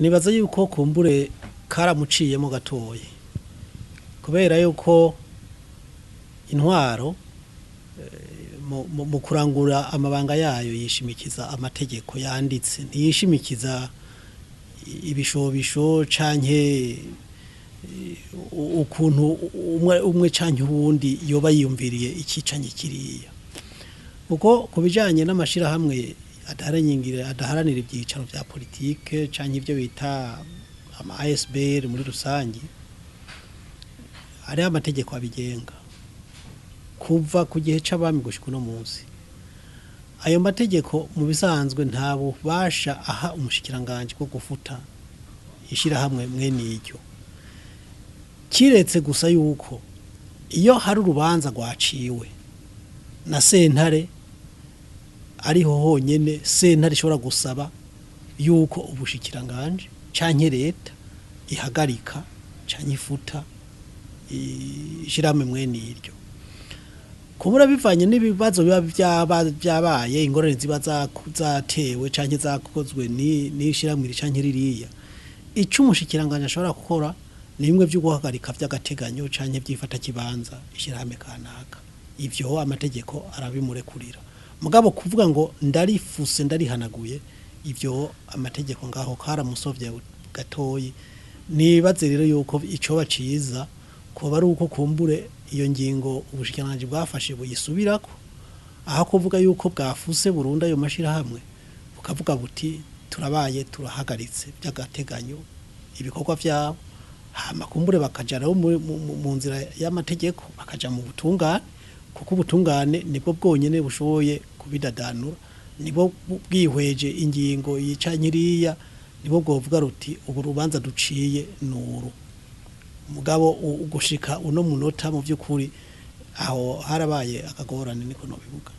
nibaza yuko kumbure karamuciyemo gatoye kubera yuko intwaro mu kurangura amabanga yayo yishimikiza amategeko yanditse ntiyishimikiza ibishobisho canke ukuntu umwe canke uwundi yoba yiyumviriye ikicanye kiriya uko kubijanye n'amashira hamwe adaharanira ibyicaro vya politike canke ivyo bita ama ASBR muri rusangi ari amategeko abigenga kuva ku gihe c'abami gushika no munsi ayo mategeko mu bisanzwe nta bubasha aha umushikiranganje bwo gufuta ishira hamwe mwene iryo kiretse gusa yuko iyo hari urubanza rwaciwe na sentare ariho honyene sentare ishobora gusaba yuko ubushikiranganje canke leta ihagarika canke ifuta ishirahamwe mwene iryo kubura bivanye n'ibibazo biba byabaye ingorane ziba zatewe canke zakozwe n'ishirahamwe canke ririya ico umushikiranganje ashobora gukora ni bimwe byo guhagarika vy'agateganyo canke byifata kibanza ishirahamwe kanaka ivyo amategeko arabimurekurira mugabo kuvuga ngo ndarifuse ndarihanaguye ivyo amategeko ngaho karamusovye gatoyi nibaze rero yuko ico baciza kuba ari uko kumbure iyo ngingo ubushikiranganje bwafashe buyisubirako aho kuvuga yuko bwafuse burunda ayo mashira hamwe bukavuga buti turabaye turahagaritse by'agateganyo ibikorwa vyabo hama kumbure bakajaraho mu nzira y'amategeko bakaja mu butungane kuko ubutungane nibwo bwonyene bushoboye kubidadanura nibwo bwihweje ingingo yicanyiriya nibwo bwovuga ruti ubu rubanza duciye nuru mugabo ugushika uno munota mu byukuri aho harabaye akagorane niko no bivuga